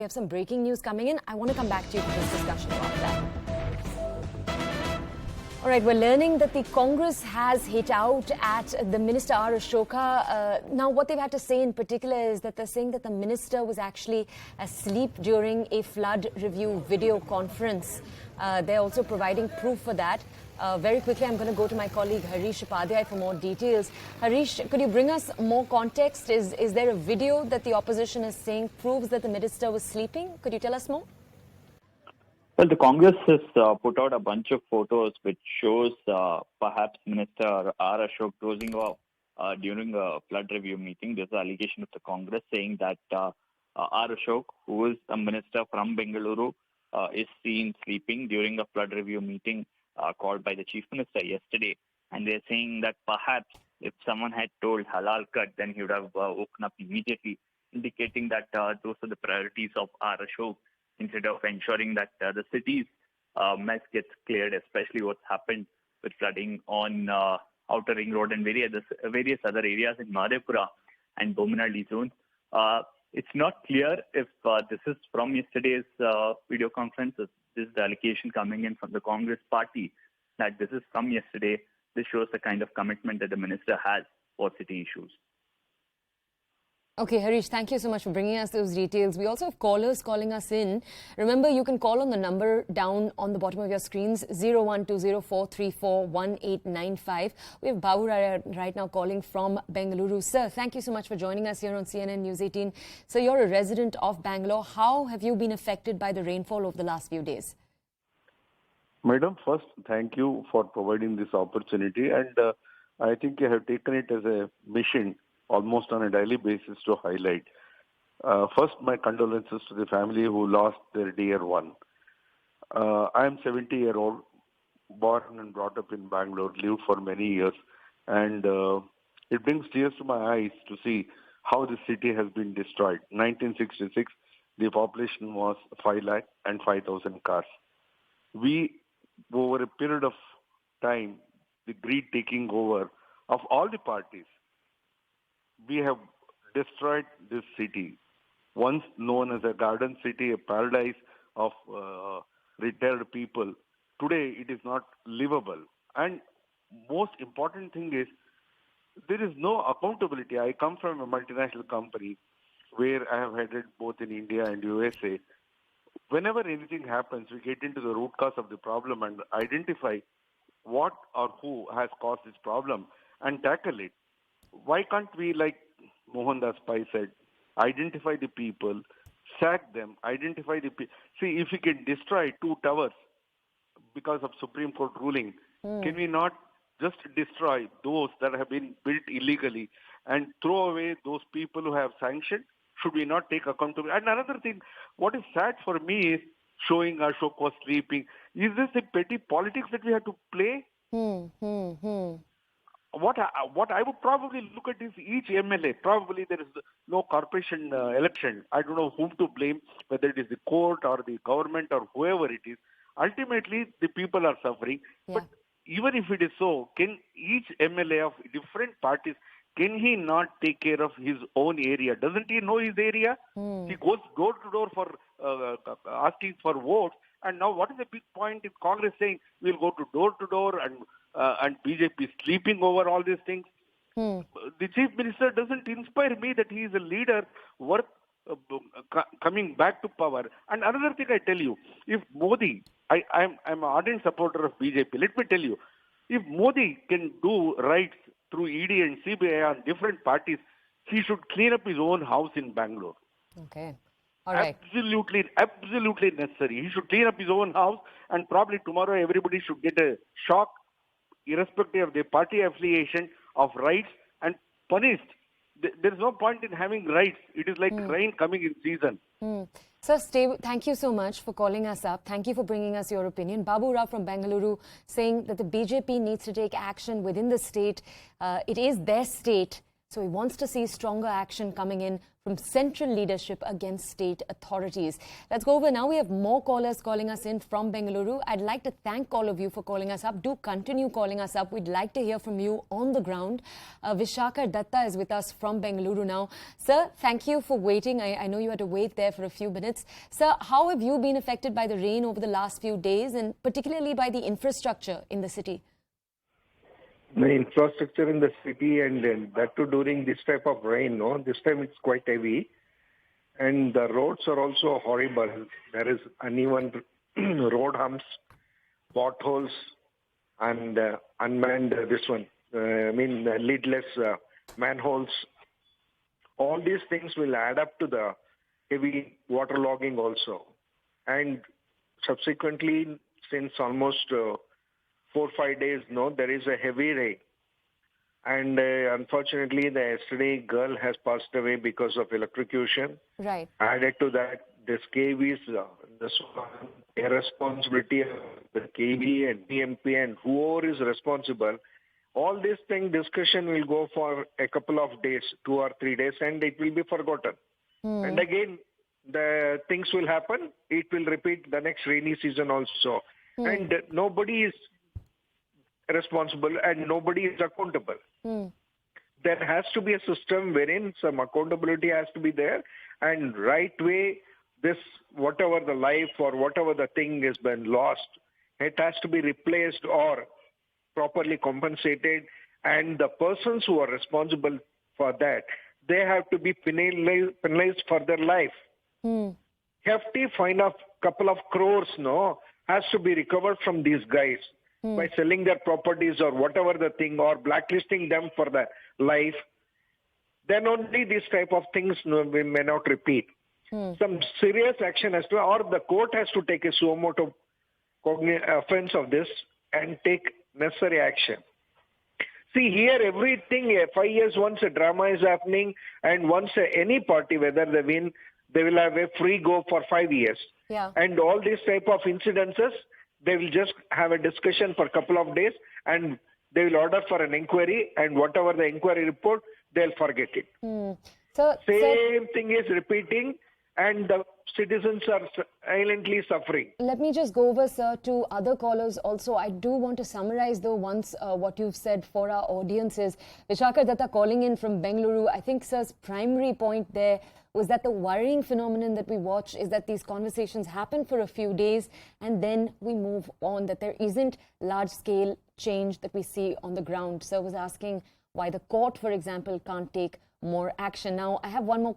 We have some breaking news coming in. I want to come back to you for this discussion about that. All right, we're learning that the Congress has hit out at the Minister R. Ashoka. Now, what they've had to say in particular is that they're saying that the minister was actually asleep during a flood review video conference. They're also providing proof for that. Very quickly, I'm going to go to my colleague Harish Upadhyay for more details. Harish, could you bring us more context? Is there a video that the opposition is saying proves that the minister was sleeping? Could you tell us more? Well, the Congress has put out a bunch of photos which shows perhaps Minister R. Ashok dozing off during a flood review meeting. There's an allegation of the Congress saying that R. Ashok, who is a minister from Bengaluru, is seen sleeping during a flood review meeting called by the Chief Minister yesterday. And they're saying that perhaps if someone had told halal cut, then he would have woken up immediately, indicating that those are the priorities of R. Ashok, instead of ensuring that the city's mess gets cleared, especially what's happened with flooding on Outer Ring Road and various other areas in Madhepura and Bominali zones. It's not clear if this is from yesterday's video conference. This is the allegation coming in from the Congress party that this is from yesterday. This shows the kind of commitment that the minister has for city issues. Okay, Harish, thank you so much for bringing us those details. We also have callers calling us in. Remember, you can call on the number down on the bottom of your screens, 01204341895. We have Babu right now calling from Bengaluru. Sir, thank you so much for joining us here on CNN News 18. So you're a resident of Bangalore. How have you been affected by the rainfall over the last few days? Madam, first, thank you for providing this opportunity. And I think you have taken it as a mission almost on a daily basis to highlight. First, my condolences to the family who lost their dear one. I am 70-year-old, born and brought up in Bangalore, lived for many years, and it brings tears to my eyes to see how the city has been destroyed. 1966, the population was 5 lakh and 5,000 cars. We, over a period of time, the greed taking over of all the parties, we have destroyed this city, once known as a garden city, a paradise of retired people. Today, it is not livable. And most important thing is, there is no accountability. I come from a multinational company where I have headed both in India and USA. Whenever anything happens, we get into the root cause of the problem and identify what or who has caused this problem and tackle it. Why can't we, like Mohandas Pai said, identify the people, sack them, identify the people. See, if we can destroy 2 towers because of Supreme Court ruling, can we not just destroy those that have been built illegally and throw away those people who have sanctioned? Should we not take accountability? And another thing, what is sad for me is showing Ashok was sleeping. Is this a petty politics that we have to play? What I would probably look at is each MLA. Probably there is no corporation election. I don't know whom to blame, whether it is the court or the government or whoever it is. Ultimately, the people are suffering. Yeah. But even if it is so, can each MLA of different parties, can he not take care of his own area? Doesn't he know his area? He goes door to door for asking for votes. And now what is the big point in Congress saying we'll go to door and BJP sleeping over all these things? The Chief Minister doesn't inspire me that he is a leader worth coming back to power. And another thing I tell you, if Modi, I'm an ardent supporter of BJP. Let me tell you, if Modi can do rights through ED and CBI on different parties, he should clean up his own house in Bangalore. Okay. All right. Absolutely necessary. He should clean up his own house, and probably tomorrow everybody should get a shock, irrespective of their party affiliation, of rights and punished. There is no point in having rights. It is like rain coming in season. Sir, thank you so much for calling us up. Thank you for bringing us your opinion. Babu Rao from Bengaluru saying that the BJP needs to take action within the state. It is their state, so he wants to see stronger action coming in from central leadership against state authorities. Let's go over now. We have more callers calling us in from Bengaluru. I'd like to thank all of you for calling us up. Do continue calling us up. We'd like to hear from you on the ground. Vishakar Datta is with us from Bengaluru now. Sir, thank you for waiting. I know you had to wait there for a few minutes. Sir, how have you been affected by the rain over the last few days, and particularly by the infrastructure in the city? The infrastructure in the city, and that too during this type of rain, no? This time it's quite heavy. And the roads are also horrible. There is uneven road humps, potholes, and unmanned, leadless manholes. All these things will add up to the heavy waterlogging also. And subsequently, since almost 4-5 days, there is a heavy rain. And unfortunately, the yesterday girl has passed away because of electrocution. Right. Added to that, this KV is the irresponsibility of the KV and PMP and whoever is responsible. All this discussion will go for a couple of days, 2 or 3 days, and it will be forgotten. And again, the things will happen. It will repeat the next rainy season also. And nobody is responsible and nobody is accountable. There has to be a system wherein some accountability has to be there, and right way, this whatever the life or whatever the thing has been lost, it has to be replaced or properly compensated, and the persons who are responsible for that, they have to be penalized for their life. Hefty fine of couple of crores has to be recovered from these guys. By selling their properties or whatever the thing, or blacklisting them for the life, then only this type of things we may not repeat. Some serious action has to, or the court has to take a suo motu offense of this and take necessary action. See, here everything, 5 years once a drama is happening, and once any party, whether they win, they will have a free go for 5 years. Yeah. And all these type of incidences, they will just have a discussion for a couple of days, and they will order for an inquiry, and whatever the inquiry report, they'll forget it. Same thing is repeating, and the citizens are silently suffering. Let me just go over, sir, to other callers also. I do want to summarize, though, once what you've said for our audiences. Vishakar Datta calling in from Bengaluru. I think, sir's primary point there was that the worrying phenomenon that we watch is that these conversations happen for a few days and then we move on, that there isn't large-scale change that we see on the ground. Sir was asking why the court, for example, can't take more action. Now, I have one more